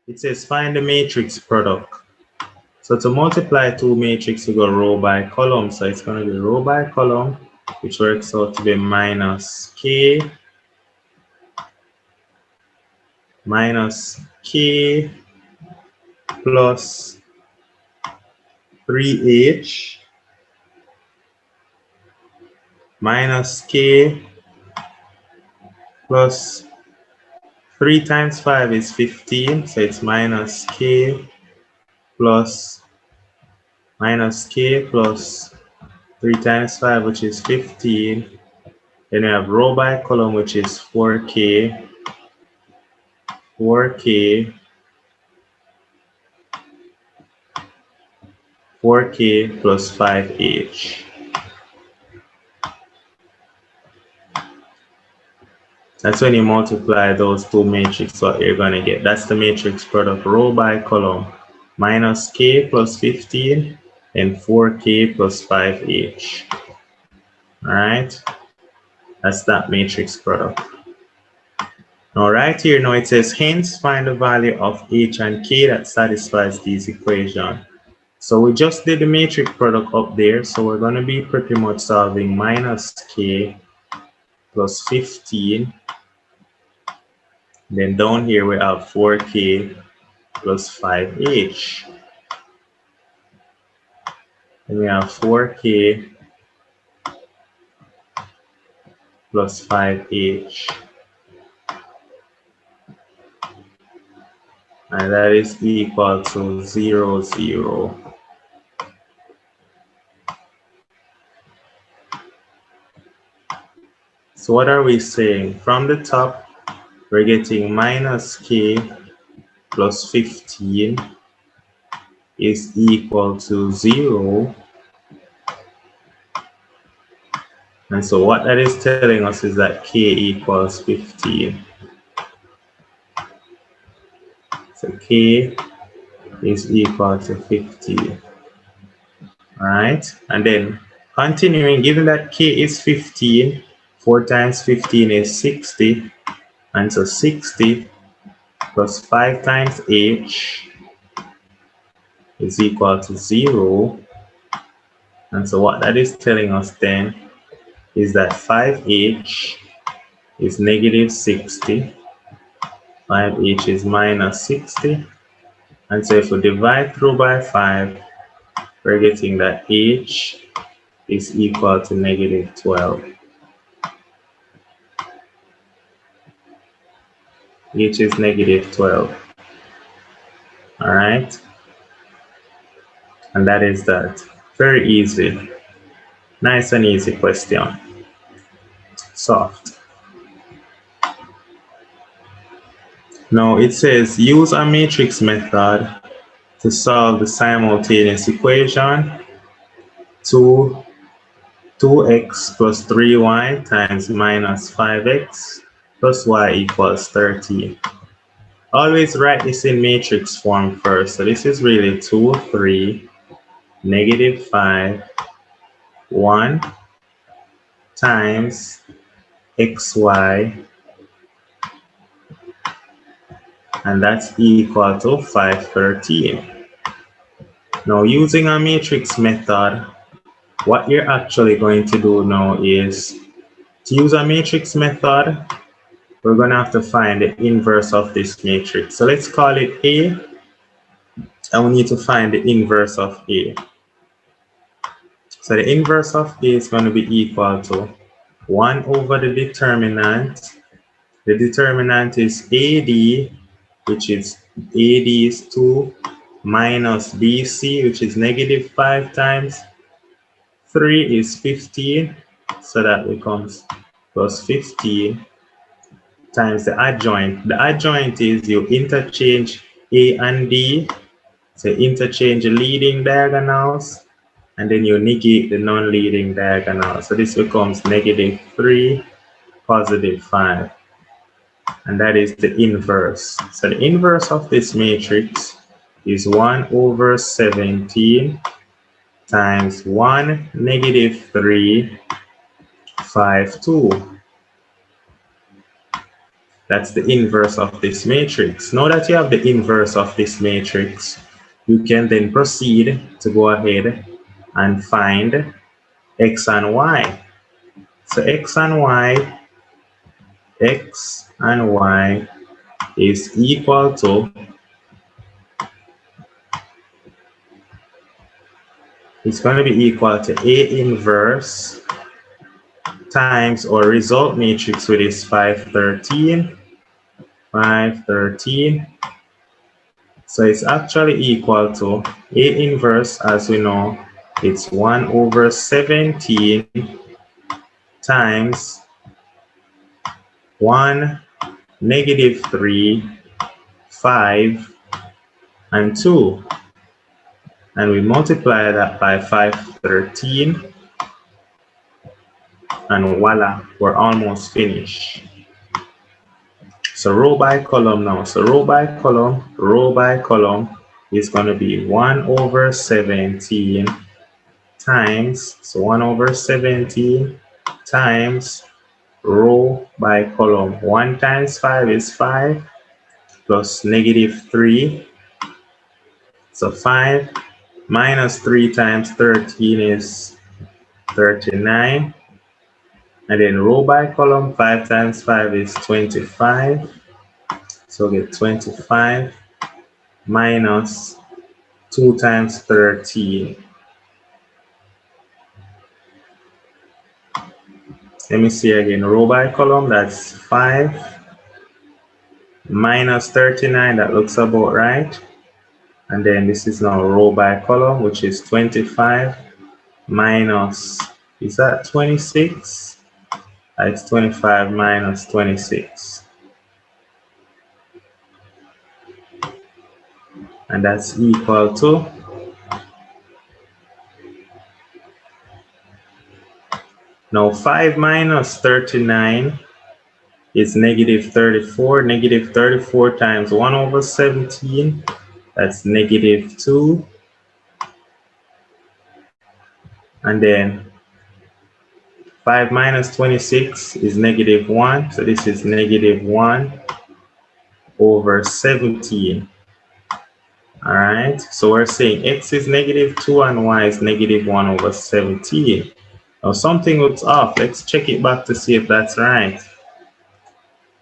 It says find the matrix product. So to multiply two matrices, we go row by column. So it's going to be row by column, which works out to be minus k plus 3h minus k plus 3 times 5 is 15. So it's minus k plus 3 times 5, which is 15. Then we have row by column, which is 4k plus 5h. That's when you multiply those two matrices, what you're going to get. That's the matrix product, row by column. Minus k plus 15 and 4k plus 5h. All right, that's that matrix product. Now right here, now it says, hence find the value of h and k that satisfies these equations. So we just did the matrix product up there, so we're going to be pretty much solving minus k plus 15. Then down here we have 4k plus 5h. And we have 4k plus 5h. And that is equal to 0, 0. So what are we saying? From the top, we're getting minus k plus 15 is equal to 0. And so what that is telling us is that k equals 15. So k is equal to 15. All right, and then continuing, given that k is 15, 4 times 15 is 60, and so 60 plus 5 times h is equal to 0. And so what that is telling us then is that 5h is negative 60, 5h is minus 60, and so if we divide through by 5, we're getting that h is equal to negative 12. H is negative 12. All right, and that is that. Very easy. Nice and easy question. Soft. Now it says use a matrix method to solve the simultaneous equation 2x plus 3y times minus 5x plus y equals 13. Always write this in matrix form first. So this is really 2, 3, negative 5, 1 times xy, and that's equal to 513. Now using a matrix method, what you're actually going to do now is, to use a matrix method, we're going to have to find the inverse of this matrix. So let's call it A, and we need to find the inverse of A. So the inverse of A is going to be equal to 1 over the determinant. The determinant is AD, which is AD is 2, minus BC, which is negative 5 times 3 is 15. So that becomes plus 15 times the adjoint. The adjoint is you interchange A and D. So interchange the leading diagonals, and then you negate the non-leading diagonal. So this becomes negative 3, positive 5. And that is the inverse. So the inverse of this matrix is 1 over 17 times 1, negative 3, 5, 2. That's the inverse of this matrix. Now that you have the inverse of this matrix, you can then proceed to go ahead and find x and y. So x and y is equal to, it's going to be equal to A inverse times our result matrix, which is 513. So it's actually equal to A inverse, as we know, it's 1 over 17 times 1, negative 3, 5, and 2. And we multiply that by 513, and voila, we're almost finished. So row by column now. So row by column is going to be 1 over 17 times, so 1 over 17 times row by column. 1 times 5 is 5 plus negative 3. So 5 minus 3 times 13 is 39. And then row by column, 5 times 5 is 25. So get 25 minus 2 times 13. Let me see again. Row by column, that's 5 minus 39. That looks about right. And then this is now row by column, which is 25 minus, is that 26? It's 25 minus 26. And that's equal to, now 5 minus 39 is negative 34. Negative 34 times 1 over 17, that's negative 2. And then 5 minus 26 is negative 1. So this is negative 1 over 17. All right. So we're saying x is negative 2 and y is negative 1 over 17. Now something looks off. Let's check it back to see if that's right.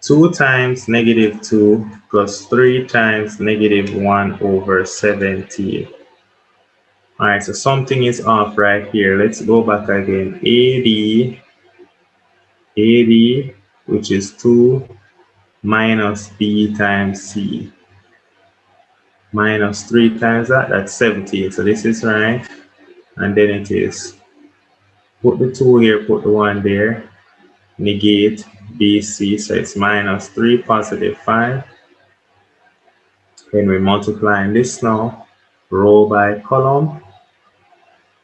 2 times negative 2 plus 3 times negative 1 over 17. All right, so something is off right here. Let's go back again. AD, which is 2 minus B times C. Minus 3 times that, that's 17. So this is right. And then it is, put the 2 here, put the 1 there. Negate BC, so it's minus 3, positive 5. Then we're multiplying this now. Row by column.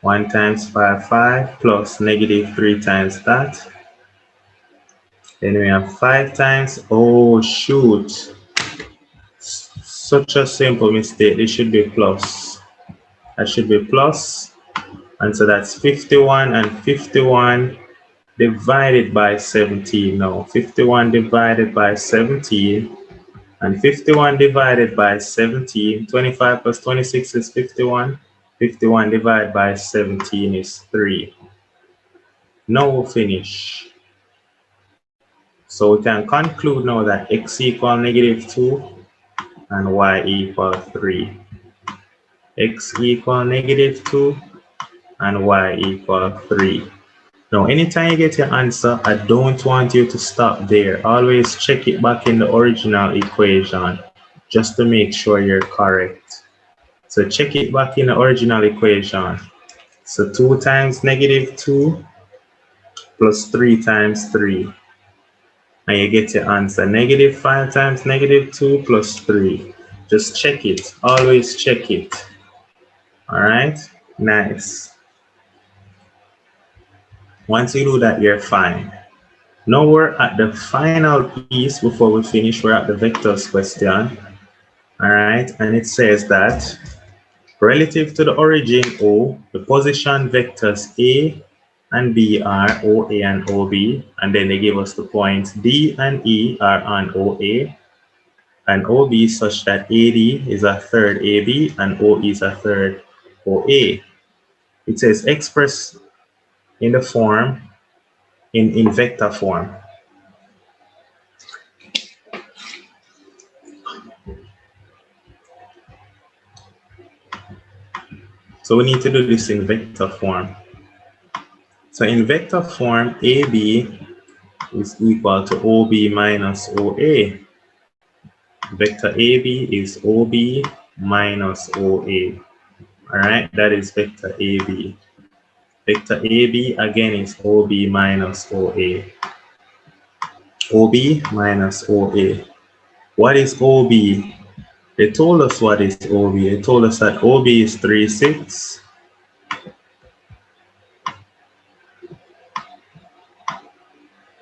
1 times 5, 5, plus negative 3 times that. Then we have 5 times, oh shoot. Such a simple mistake, this should be plus. That should be plus. And so that's 51, and 51 divided by 17 now. 51 divided by 17. And 51 divided by 17, 25 plus 26 is 51. 51 divided by 17 is 3. Now we'll finish. So we can conclude now that x equal negative 2 and y equal 3. X equal negative 2 and y equal 3. Now, anytime you get your answer, I don't want you to stop there. Always check it back in the original equation just to make sure you're correct. So check it back in the original equation. So 2 times negative 2 plus 3 times 3. And you get your answer. Negative 5 times negative 2 plus 3. Just check it. Always check it. All right? Nice. Once you do that, you're fine. Now we're at the final piece before we finish. We're at the vectors question. All right, and it says that Relative to the origin O, the position vectors A and B are OA and OB, and then they give us the points D and E are on OA and OB such that AD is a third AB and OE is a third OA. It says express in the form, in vector form. So we need to do this in vector form. So in vector form, AB is equal to OB minus OA. Vector AB is OB minus OA. All right, that is vector AB. Vector AB again is OB minus OA. OB minus OA. What is OB? They told us what is OB. They told us that OB is 3, 6.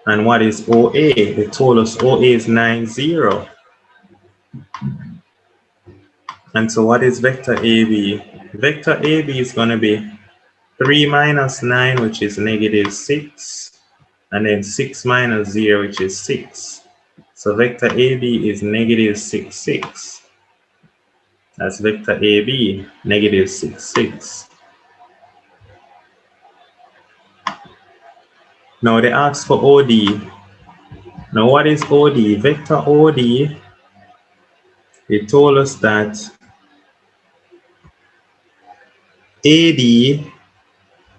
And what is OA? They told us OA is 9, 0. And so what is vector AB? Vector AB is going to be 3 minus 9, which is negative 6. And then 6 minus 0, which is 6. So vector AB is negative 6, 6. That's vector AB, negative 6, 6. Now they ask for OD. Now what is OD? Vector OD, they told us that AD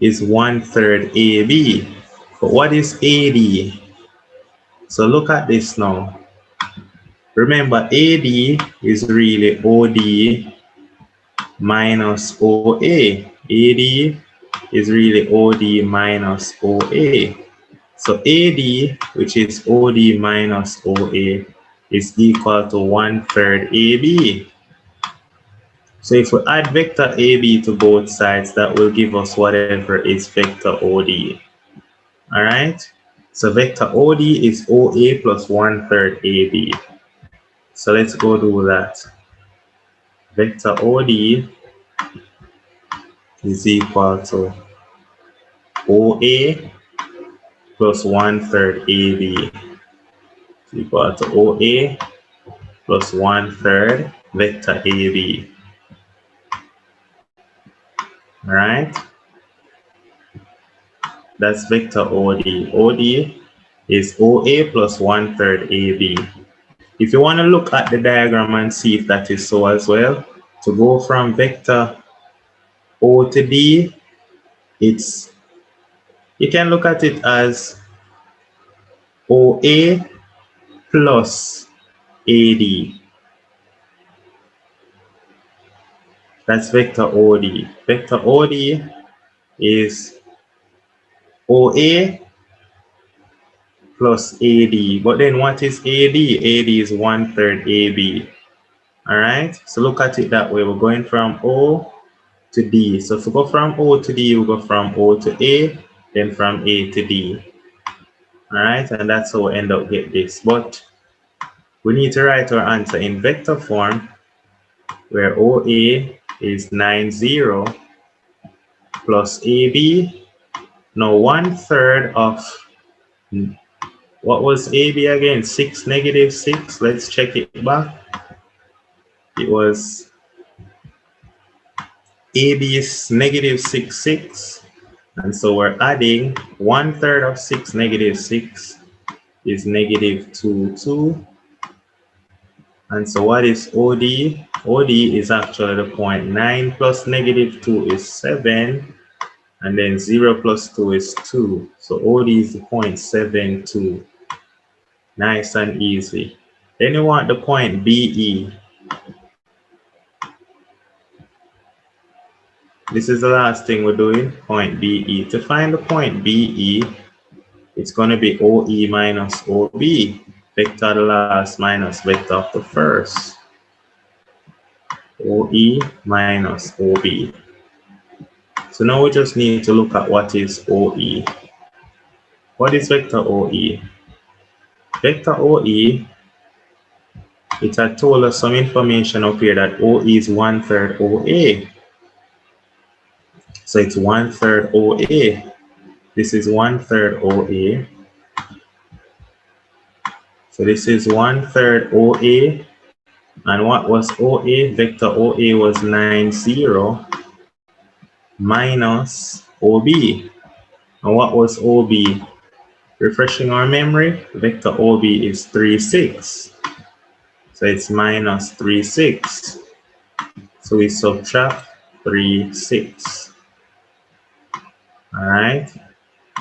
is 1/3 AB. But what is AD? So look at this now. Remember, AD is really OD minus OA. AD is really OD minus OA. So AD, which is OD minus OA, is equal to 1/3 AB. So if we add vector AB to both sides, that will give us whatever is vector OD. All right? So vector OD is OA plus 1/3 AB. So let's go do that. Vector OD is equal to OA plus 1/3 AB. Is equal to OA plus 1/3 vector AB. All right? That's vector OD. OD is OA plus 1/3 AB. If you want to look at the diagram and see if that is so as well, to go from vector O to D, you can look at it as OA plus AD. That's vector OD. Vector OD is OA plus AD. But then what is AD? AD is 1/3 AB. All right, so look at it that way. We're going from O to D. So if we go from O to D, we go from O to A, then from A to D. All right, and that's how we end up get this. But we need to write our answer in vector form, where OA is 9, 0 plus AB. Now 1/3 of, what was AB again? 6, negative 6. Let's check it back. It was AB is negative 6, 6. And so we're adding 1/3 of 6, negative 6 is negative 2, 2. And so what is OD? OD is actually the point 9 plus negative 2 is 7. And then 0 plus 2 is 2. So OD is the point 7, 2. Nice and easy. Then you want the point BE. This is the last thing we're doing, point BE. To find the point BE, it's going to be OE minus OB. Vector of the last minus vector of the first. OE minus OB. So now we just need to look at what is OE. What is vector OE? Vector OE, it had told us some information up here that OE is 1/3 OA. So it's 1/3 OA. This is 1/3 OA. So this is 1/3 OA. And what was OA? Vector OA was 90 minus OB. And what was OB? Refreshing our memory, vector OB is 36. So it's minus 36. So we subtract 36. All right.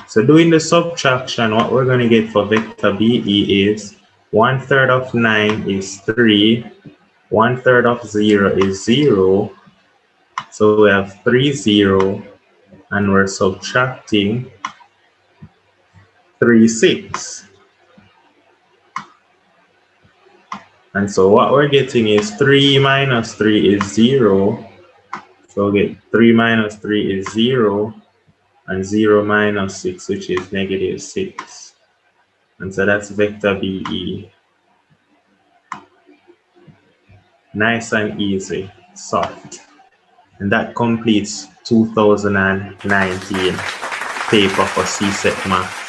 So doing the subtraction, what we're going to get for vector BE is 1/3 of 9 is 3. 1/3 of 0 is 0. So we have 3 0 and we're subtracting 36. And so what we're getting is 3 minus 3 is 0. So we'll get 3 minus 3 is 0. And 0 minus 6, which is -6. And so that's vector BE. Nice and easy, soft. And that completes 2019 paper for Csec Math.